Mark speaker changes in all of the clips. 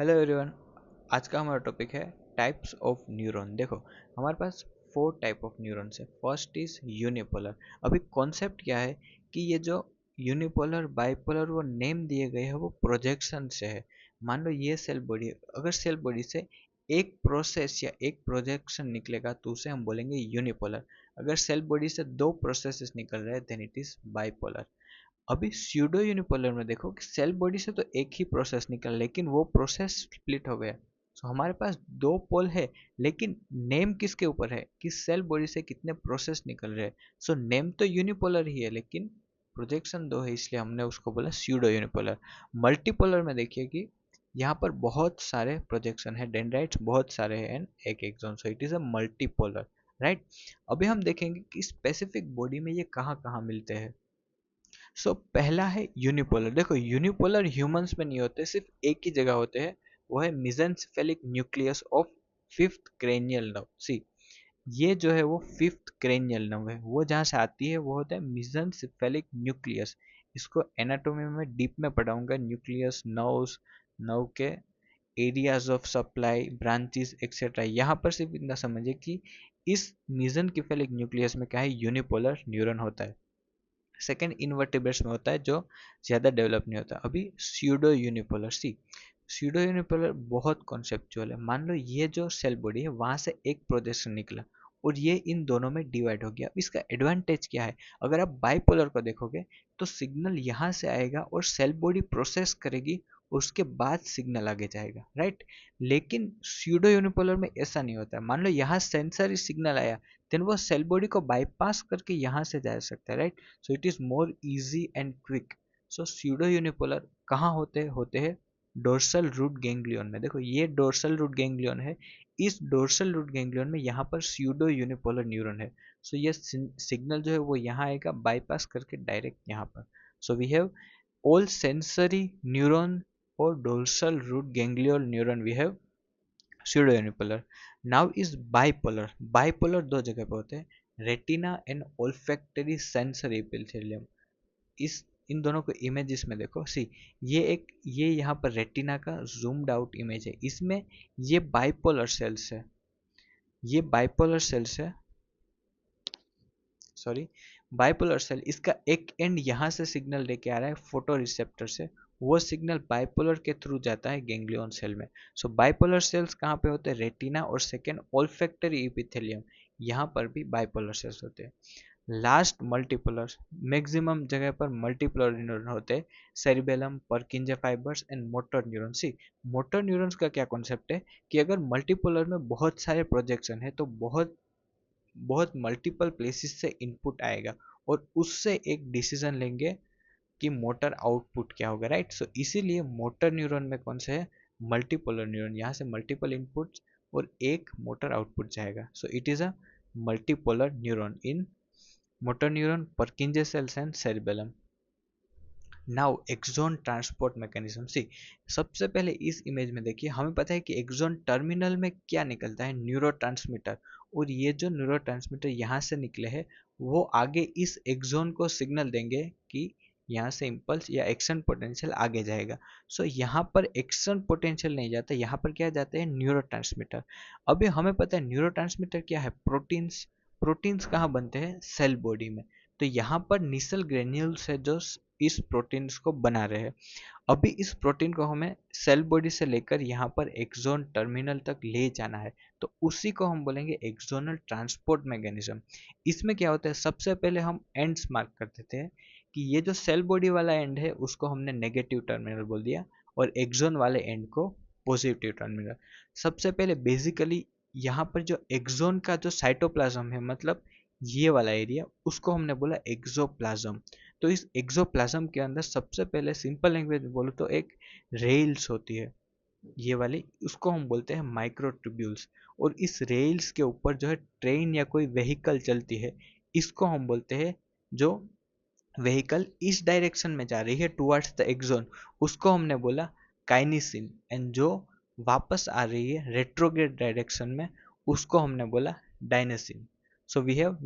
Speaker 1: Hello everyone. आज का हमारा टॉपिक है टाइप्स ऑफ न्यूरॉन। देखो, हमारे पास 4 टाइप ऑफ न्यूरॉन्स है। First is unipolar. अभी कॉन्सेप्ट क्या है कि ये जो यूनिपोलर बाइपोलर वो नेम दिए गए हैं वो प्रोजेक्शन से है। मान लो ये सेल बॉडी, अगर सेल बॉडी से एक प्रोसेस या एक प्रोजेक्शन निकलेगा तो उसे हम बोलेंगे यूनिपोलर। अगर सेल बॉडी से 2 प्रोसेसेस निकल रहे हैं देन इट इज बाइपोलर। अभी स्यूडो यूनिपोलर में देखो कि सेल बॉडी से तो एक ही प्रोसेस निकला लेकिन वो प्रोसेस स्प्लिट हो गया। सो हमारे पास 2 पोल है लेकिन नेम किसके ऊपर है कि सेल बॉडी से कितने प्रोसेस निकल रहे हैं। सो नेम तो यूनिपोलर ही है लेकिन प्रोजेक्शन 2 है, इसलिए हमने उसको बोला स्यूडो यूनिपोलर। मल्टीपोलर में देखिए कि यहाँ पर बहुत सारे प्रोजेक्शन है, डेंड्राइट्स बहुत सारे हैं एंड एक axon, so it is a multipolar. Right. अभी हम देखेंगे कि स्पेसिफिक बॉडी में ये कहाँ कहाँ मिलते हैं। पहला है यूनिपोलर। देखो, यूनिपोलर ह्यूमंस में नहीं होते, सिर्फ एक ही जगह होते हैं, वो है mesencephalic nucleus of fifth cranial nerve. See, ये जो है वो फिफ्थ क्रेनियल नर्व है, वो जहाँ से आती है वो होता है मिजेंसेफेलिक न्यूक्लियस। इसको एनाटोमी में डीप में पढ़ाऊंगा। न्यूक्लियस, नर्व्स, नर्व के areas of supply, branches etcetera. यहाँ पर सिर्फ इतना समझिए कि इस मिजेंसेफेलिक न्यूक्लियस में क्या है, यूनिपोलर न्यूरॉन होता है। सेकेंड इनवर्टिब्रेट्स में होता है जो ज़्यादा डेवलप नहीं होता। अभी स्यूडो यूनिपोलर। सी, स्यूडो यूनिपोलर बहुत कॉन्सेप्चुअल है। मान लो ये जो सेल बॉडी है वहाँ से एक प्रोजेक्शन निकला और ये इन दोनों में डिवाइड हो गया। अब इसका एडवांटेज क्या है, अगर आप बाइपोलर को देखोगे तो सिग्नल यहाँ से आएगा और सेल बॉडी प्रोसेस करेगी, उसके बाद सिग्नल आगे जाएगा। राइट। लेकिन स्यूडो यूनिपोलर में ऐसा नहीं होता है। मान लो यहाँ सेंसरी सिग्नल आया देन वो सेल बॉडी को बाईपास करके यहाँ से जा सकता है। Right. So it is more easy and quick. So pseudo unipolar कहाँ होते हैं डोर्सल रूट गैंग्लियन में। देखो, ये डोर्सल रूट गैंग्लियन है। इस डोर्सल रूट गैंग्लियन में यहाँ पर स्यूडो यूनिपोलर न्यूरॉन है। सो ये सिग्नल जो है वो यहाँ आएगा बाईपास करके डायरेक्ट यहाँ पर। So we have all sensory neuron or dorsal root ganglion neuron we have pseudounipolar. Now is bipolar. Bipolar दो जगह पे होते हैं, retina and olfactory sensory epithelium। इस इन दोनों को इमेजेस में देखो। सी, ये यहाँ पर रेटिना का जूम्ड आउट इमेज है। इसमें ये बाइपोलर सेल्स है, ये बाइपोलर सेल्स है, सॉरी, बाइपोलर सेल। इसका एक एंड यहाँ से सिग्नल लेके आ रहा है फोटो रिसेप्टर से, वो सिग्नल बाइपोलर के थ्रू जाता है गैंग्लियन सेल में। सो बाइपोलर सेल्स कहाँ पे होते हैं, रेटिना और सेकेंड ओल्फैक्टरी एपिथेलियम, यहाँ पर भी बाइपोलर सेल्स होते हैं। लास्ट मल्टीपोलर, मैक्सिमम जगह पर मल्टीपोलर न्यूरॉन होते हैं, cerebellum, Purkinje fibres and motor neuron. See, motor neurons का क्या कॉन्सेप्ट है कि अगर मल्टीपोलर में बहुत सारे प्रोजेक्शन है तो बहुत बहुत मल्टीपल प्लेसेस से इनपुट आएगा और उससे एक डिसीजन लेंगे कि मोटर आउटपुट क्या होगा। राइट। सो इसीलिए मोटर न्यूरॉन में कौन से है, मल्टीपोलर न्यूरॉन, यहाँ से मल्टीपल इनपुट्स और एक मोटर आउटपुट जाएगा। So it is a multipolar neuron in motor neuron, Purkinje cells and cerebellum. Now axon transport mechanism. See, सबसे पहले इस इमेज में देखिए, हमें पता है कि एक्सोन टर्मिनल में क्या निकलता है, न्यूरोट्रांसमीटर। और ये जो न्यूरोट्रांसमीटर यहाँ से निकले हैं वो आगे इस एक्सोन को सिग्नल देंगे कि यहाँ से इम्पल्स या एक्शन पोटेंशियल आगे जाएगा। सो यहाँ पर एक्शन पोटेंशियल नहीं जाता, यहाँ पर क्या जाते हैं, न्यूरोट्रांसमीटर। अभी हमें पता है न्यूरोट्रांसमीटर क्या है, प्रोटीन्स। प्रोटीन्स कहाँ बनते हैं, सेल बॉडी में। तो यहाँ पर निसल ग्रेन्यूल्स है जो इस प्रोटीन्स को बना रहे हैं। अभी इस प्रोटीन को हमें सेल बॉडी से लेकर यहाँ पर एक्सोन टर्मिनल तक ले जाना है, तो उसी को हम बोलेंगे एक्सोनल ट्रांसपोर्ट मैकेनिज्म। इसमें क्या होता है, सबसे पहले हम एंड्स मार्क कर देते हैं कि ये जो सेल बॉडी वाला एंड है उसको हमने नेगेटिव टर्मिनल बोल दिया और एक्सोन वाले एंड को पॉजिटिव टर्मिनल। सबसे पहले बेसिकली यहाँ पर जो एक्सोन का जो साइटोप्लाज्म है, मतलब ये वाला एरिया, उसको हमने बोला एक्सोप्लाज्म। तो इस एक्सोप्लाज्म के अंदर सबसे पहले सिंपल लैंग्वेज में बोलो तो एक रेल्स होती है, ये वाली, उसको हम बोलते हैं माइक्रोट्यूब्यूल्स। और इस रेल्स के ऊपर जो है ट्रेन या कोई व्हीकल चलती है, इसको हम बोलते हैं, जो व्हीकल इस डायरेक्शन में जा रही है टुवर्ड्स द एक्सोन, उसको हमने बोला काइनिसिन। एंड जो वापस आ रही है रेट्रोग्रेड डायरेक्शन में, उसको हमने बोला डायनेसिन। सो वी हैव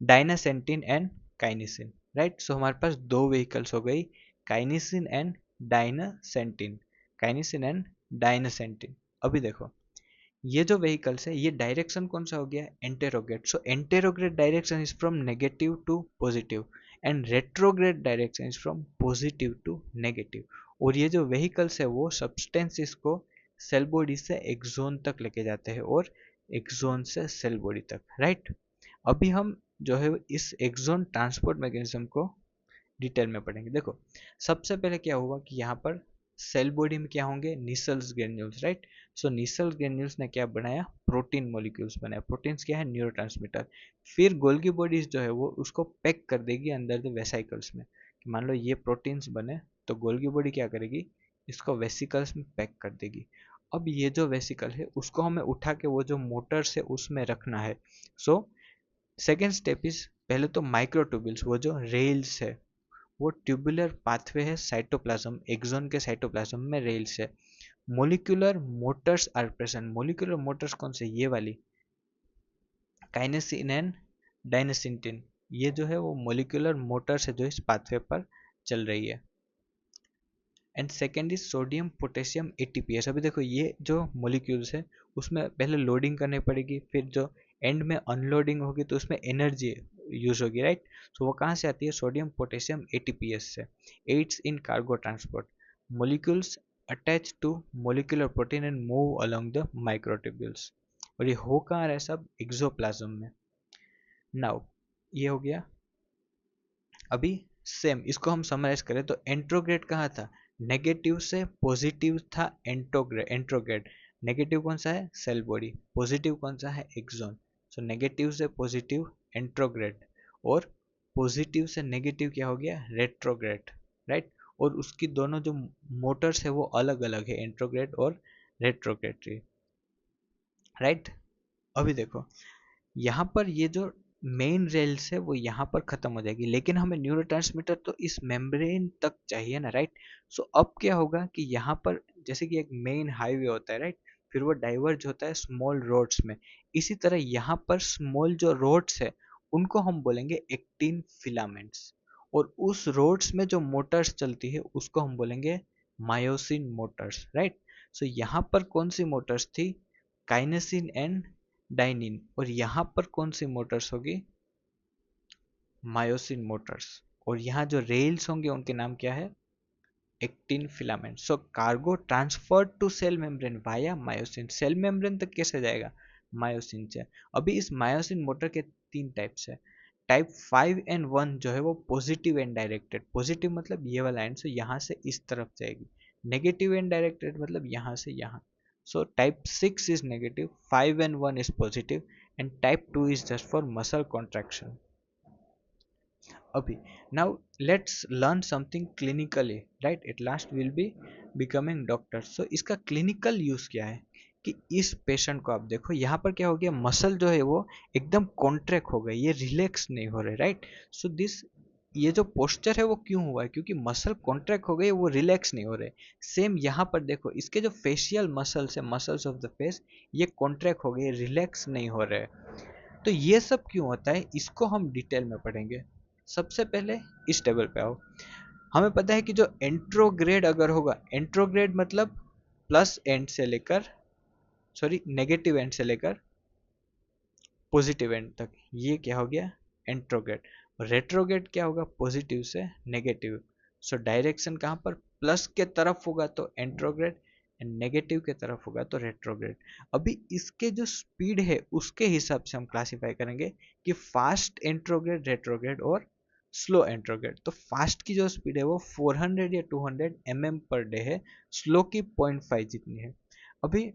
Speaker 1: डायनासेंटिन एंड काइनिसिन। राइट। सो हमारे पास दो व्हीकल्स हो गई, काइनिसिन एंड डायनासेंटिन। काइनेसिन एंड डायनेसेंटिन। अभी देखो ये जो व्हीकल्स है ये डायरेक्शन कौन सा हो गया, anterograde. So anterograde direction is from negative to positive and retrograde direction is from positive to negative. और ये जो व्हीकल्स है वो सब्सटेंसेस को सेल बॉडी से एक्सोन तक लेके जाते हैं और एक्सोन से सेल बॉडी तक, राइट। अभी हम जो है इस एक्सोन ट्रांसपोर्ट मैकेनिज्म को डिटेल में पढ़ेंगे। देखो सबसे पहले क्या हुआ कि यहाँ पर सेल बॉडी में क्या होंगे, निसल्स ग्रेन्यूल्स, राइट। सो निसल्स ग्रेन्यूल्स ने क्या बनाया, प्रोटीन मॉलिक्यूल्स बनाया। प्रोटीन्स क्या है, न्यूरोट्रांसमीटर। फिर गोल्गी बॉडीज जो है वो उसको पैक कर देगी अंदर द वेसिकल्स में। मान लो ये प्रोटीन्स बने तो गोल्गी बॉडी क्या करेगी, इसको वेसिकल्स में पैक कर देगी। अब ये जो वेसिकल है उसको हमें उठा के वो जो मोटर्स है उसमें रखना है। सो सेकेंड स्टेप इज, पहले तो माइक्रोट्यूब्यूल्स, वो जो रेल्स है, वो ट्यूबुलर पाथवे है साइटोप्लाज्म, एक्सोन के साइटोप्लाज्म में रेल्स है। Molecular motors are present. Molecular motors कौन से, ये वाली काइनेसिन एंड डायनेसिंटिन, ये जो है वो मोलिकुलर मोटर्स है जो इस पाथवे पर चल रही है। And second is sodium potassium ATPase. अभी देखो ये जो मोलिक्यूल्स है उसमें पहले लोडिंग करनी पड़ेगी, फिर जो एंड में अनलोडिंग होगी तो उसमें एनर्जी यूज होगी, राइट। सो वो कहाँ से आती है, सोडियम पोटेशियम एटीपीएस से। Aids in cargo transport. Molecules attach to molecular protein and move along the microtubules. और ये हो कहाँ रहा है, सब एक्सोप्लाज्म में। नाउ ये हो गया। अभी सेम इसको हम समराइज करें तो एंट्रोग्रेड कहाँ था, नेगेटिव से पॉजिटिव था एंट्रोग्रेड। नेगेटिव कौन सा है, सेल बॉडी। पॉजिटिव कौन सा है, एक्सोन। सो नेगेटिव से पॉजिटिव एंट्रोग्रेड, और पॉजिटिव से नेगेटिव क्या हो गया, रेट्रोग्रेड, राइट। और उसकी दोनों जो मोटर्स है वो अलग अलग है, एंट्रोग्रेड और रेट्रोग्रेड, राइट। अभी देखो यहाँ पर ये जो मेन रेल्स है वो यहाँ पर खत्म हो जाएगी, लेकिन हमें न्यूरोट्रांसमीटर तो इस मेम्ब्रेन तक चाहिए ना, राइट। सो अब क्या होगा कि यहाँ पर जैसे कि एक मेन हाईवे होता है, राइट, फिर वो डाइवर्ज होता है स्मॉल रोड्स में। इसी तरह यहाँ पर स्मॉल जो रोड्स है उनको हम बोलेंगे एक्टिन फिलामेंट्स, और उस रोड्स में जो मोटर्स चलती है उसको हम बोलेंगे मायोसिन मोटर्स, राइट। सो यहाँ पर कौन सी मोटर्स थी, काइनेसिन एंड डाइनिन। और यहाँ पर कौन सी मोटर्स होगी, मायोसिन मोटर्स। और यहाँ जो रेल्स होंगे उनके नाम क्या है, actin filament. So cargo transferred to cell membrane via myosin. Cell membrane तक कैसे जाएगा, मायोसिन से। अभी इस मायोसिन मोटर के तीन टाइप्स है। टाइप 5 and 1 जो है वो पॉजिटिव एंड डायरेक्टेड। पॉजिटिव मतलब ये वाला एंड से यहाँ से इस तरफ जाएगी। नेगेटिव एंड डायरेक्टेड मतलब यहाँ से यहाँ। So type 6 is negative, 5 and 1 is positive, and type 2 is just for muscle contraction. Abhi, now let's learn something clinically, right? At last we'll be becoming doctors. So इसका clinical use क्या है कि इस patient को आप देखो यहाँ पर क्या हो गया, मसल जो है वो एकदम कॉन्ट्रैक्ट हो गई, ये रिलैक्स नहीं हो रहे, राइट। सो दिस ये जो पोस्चर है वो क्यों हुआ है, क्योंकि मसल कॉन्ट्रैक्ट हो गए, वो रिलैक्स नहीं हो रहे। सेम यहाँ पर देखो इसके जो फेशियल मसल्स है, मसल्स ऑफ द फेस, ये कॉन्ट्रैक्ट हो गए, रिलैक्स नहीं हो रहे। तो ये सब क्यों होता है इसको हम डिटेल में पढ़ेंगे। सबसे पहले इस टेबल पे आओ। हमें पता है कि जो एंट्रोग्रेड अगर होगा, एंट्रोग्रेड मतलब प्लस एंड से लेकर, सॉरी नेगेटिव एंड से लेकर पॉजिटिव एंड तक, ये क्या हो गया, एंट्रोग्रेड। रेट्रोग्रेड क्या होगा, पॉजिटिव से नेगेटिव। सो डायरेक्शन कहाँ पर, प्लस के तरफ होगा तो एंट्रोग्रेड, एंड नेगेटिव के तरफ होगा तो रेट्रोग्रेड। अभी इसके जो स्पीड है उसके हिसाब से हम क्लासिफाई करेंगे कि फास्ट एंट्रोग्रेड, रेट्रोग्रेड और स्लो एंट्रोग्रेड। तो फास्ट की जो स्पीड है वो 400 या 200 mm/day है, स्लो की 0.5 जितनी है। अभी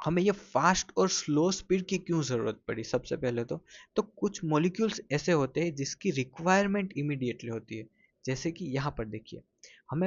Speaker 1: हमें ये फास्ट और स्लो स्पीड की क्यों ज़रूरत पड़ी, सबसे पहले तो कुछ मॉलिक्यूल्स ऐसे होते हैं जिसकी रिक्वायरमेंट इमीडिएटली होती है। जैसे कि यहाँ पर देखिए, हम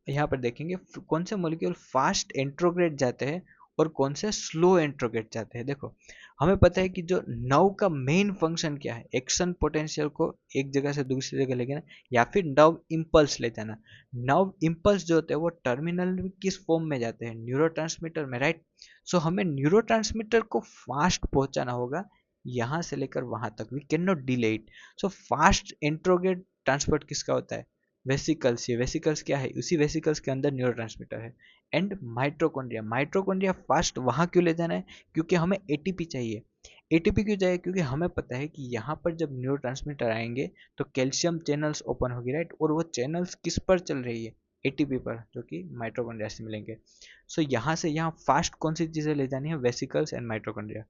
Speaker 1: यहाँ पर देखेंगे कौन से मॉलिक्यूल फास्ट एंट्रोग्रेड जाते हैं और कौन से स्लो एंट्रोग्रेड जाते हैं। देखो हमें पता है कि जो नर्व का मेन फंक्शन क्या है, एक्शन पोटेंशियल को एक जगह से दूसरी जगह ले जाना, या फिर नर्व इम्पल्स ले जाना। नर्व इम्पल्स जो होते हैं वो टर्मिनल किस फॉर्म में जाते हैं, न्यूरोट्रांसमीटर में, राइट। सो हमें न्यूरोट्रांसमीटर को फास्ट पहुंचाना होगा यहाँ से लेकर वहां तक, we can not delay it. So fast anterograde transport किसका होता है, वेसिकल्स। ये वेसिकल्स क्या है, उसी वेसिकल्स के अंदर न्यूरोट्रांसमीटर है। And mitochondria. माइटोकॉन्ड्रिया फास्ट वहाँ क्यों ले जाना है, क्योंकि हमें एटीपी चाहिए। एटीपी क्यों चाहिए, क्योंकि हमें पता है कि यहाँ पर जब न्यूरोट्रांसमीटर आएंगे तो कैल्शियम चैनल्स ओपन होगी, राइट, और वो चैनल्स किस पर चल रही है, एटीपी पर, जो कि माइटोकॉन्ड्रिया से मिलेंगे। सो यहाँ से यहाँ फास्ट कौन सी चीज़ें ले जानी है, वेसिकल्स एंड माइटोकॉन्ड्रिया।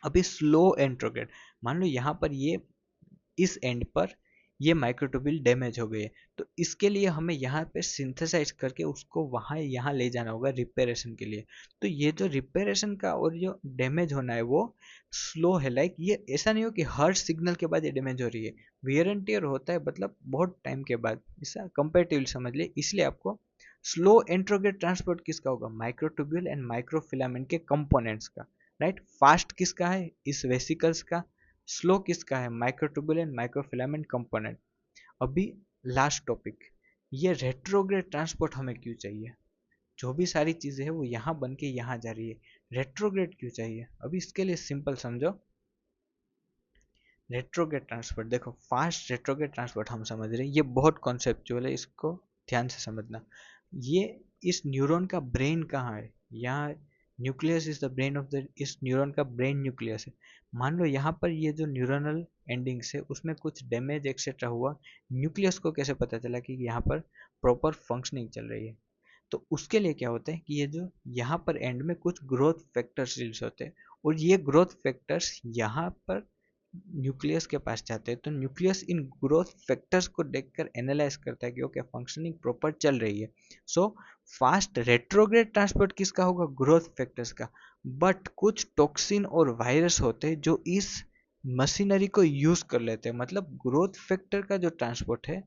Speaker 1: अभी स्लो एंट्रोगेट, मान लो यहाँ पर ये इस एंड पर ये माइक्रोट्यूब्यूल डैमेज हो गई है, तो इसके लिए हमें यहाँ पे सिंथेसाइज करके उसको वहाँ यहाँ ले जाना होगा रिपेरेशन के लिए। तो ये जो रिपेरेशन का और जो डैमेज होना है वो स्लो है। लाइक ये ऐसा नहीं हो कि हर सिग्नल के बाद ये डैमेज हो रही है, वियर एंड टियर होता है, मतलब बहुत टाइम के बाद, इसका कंपेरेटिवली समझ लिए। इसलिए आपको स्लो एंट्रोगेट ट्रांसपोर्ट किसका होगा, माइक्रोट्यूब्यूल एंड माइक्रोफिलामेंट के कंपोनेंट्स का, राइट। फास्ट किसका है, इस वेसिकल्स का। स्लो किसका है, माइक्रोट्यूब्यूल एंड माइक्रोफिलामेंट कंपोनेंट। अभी लास्ट टॉपिक, ये रेट्रोग्रेड ट्रांसपोर्ट हमें क्यों चाहिए। जो भी सारी चीजें हैं वो यहाँ बन के यहाँ जा रही है, रेट्रोग्रेड क्यों चाहिए। अभी इसके लिए सिंपल समझो, रेट्रोग्रेड ट्रांसपोर्ट देखो, फास्ट रेट्रोग्रेड ट्रांसपोर्ट हम समझ रहे हैं, ये बहुत कॉन्सेप्चुअल है, इसको ध्यान से समझना। ये इस न्यूरॉन का ब्रेन कहाँ है, यहाँ nucleus is the brain of the, इस न्यूरॉन का ब्रेन न्यूक्लियस है। मान लो यहाँ पर ये जो न्यूरोनल एंडिंग्स है उसमें कुछ डैमेज एक्सेट्रा हुआ, न्यूक्लियस को कैसे पता चला कि यहाँ पर प्रॉपर फंक्शनिंग चल रही है। तो उसके लिए क्या होता है कि ये जो यहाँ पर एंड में कुछ ग्रोथ फैक्टर्स रिलीज होते हैं, और ये ग्रोथ फैक्टर्स यहाँ पर न्यूक्लियस के पास जाते हैं। तो न्यूक्लियस इन ग्रोथ फैक्टर्स को देखकर एनालाइज करता है कि ओके फंक्शनिंग प्रॉपर चल रही है। सो फास्ट रेट्रोग्रेड ट्रांसपोर्ट किसका होगा, ग्रोथ फैक्टर्स का। बट कुछ टॉक्सिन और वायरस होते हैं जो इस मशीनरी को यूज कर लेते हैं, मतलब ग्रोथ फैक्टर का जो ट्रांसपोर्ट है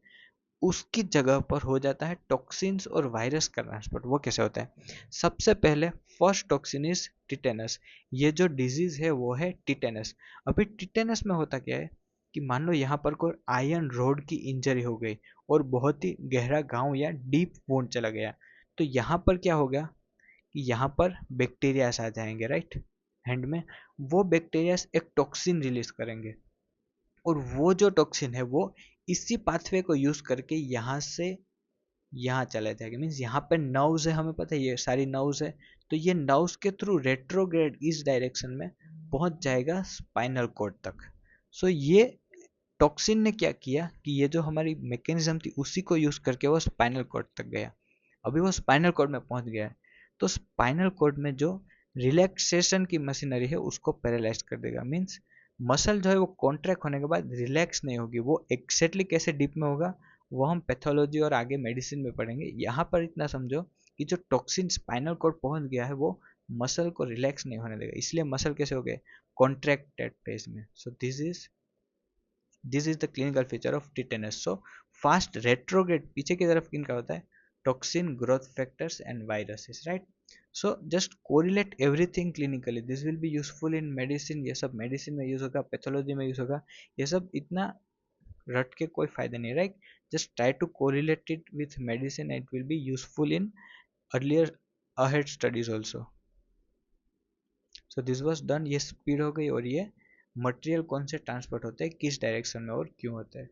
Speaker 1: उसकी जगह पर हो जाता है टॉक्सिन्स और वायरस का ट्रांसपोर्ट। वो कैसे होता है, सबसे पहले फर्स्ट टॉक्सिन इज टिटेनस। ये जो डिजीज है वो है टिटेनस। अभी टिटेनस में होता क्या है कि मान लो यहाँ पर कोई आयरन रोड की इंजरी हो गई और बहुत ही गहरा घाव या डीप वुंड चला गया, तो यहाँ पर क्या होगा कि यहाँ पर बैक्टीरियास आ जाएंगे, राइट, हैंड में। वो बैक्टीरियास एक टॉक्सिन रिलीज करेंगे, और वो जो टॉक्सिन है वो इसी पाथवे को यूज करके यहाँ से यहाँ चला जाएगा। मीन्स यहाँ पे नर्व्स है, हमें पता है ये सारी नर्व्स है, तो ये नर्व्स के थ्रू रेट्रोग्रेड इस डायरेक्शन में पहुंच जाएगा स्पाइनल कॉर्ड तक। सो ये टॉक्सिन ने क्या किया कि ये जो हमारी मैकेनिज्म थी उसी को यूज करके वो स्पाइनल कॉर्ड तक गया। अभी वो स्पाइनल कॉर्ड में पहुंच गया है, तो स्पाइनल कॉर्ड में जो रिलैक्सेशन की मशीनरी है उसको पैरालाइज कर देगा। मीन्स मसल जो है वो कॉन्ट्रैक्ट होने के बाद रिलैक्स नहीं होगी। वो एक्जैक्टली कैसे डीप में होगा वो हम पैथोलॉजी और आगे मेडिसिन में पढ़ेंगे। यहाँ पर इतना समझो कि जो टॉक्सिन स्पाइनल कॉर्ड पहुंच गया है वो मसल को रिलैक्स नहीं होने देगा, इसलिए मसल कैसे हो गए, कॉन्ट्रैक्टेड फेज में। So this is the clinical feature of tetanus. So fast retrograde पीछे की तरफ किनका होता है, toxin, growth factors and viruses, right. So just correlate everything clinically, this will be useful in medicine. ये सब मेडिसिन में यूज होगा, पैथोलॉजी में यूज होगा, ये सब इतना रट के कोई फायदा नहीं, right. Just try to correlate it with medicine, it will be useful in earlier ahead studies also. So this was done. ये स्पीड हो गई, और ये मटेरियल कौन से ट्रांसपोर्ट होते हैं किस डायरेक्शन में और क्यों होता है।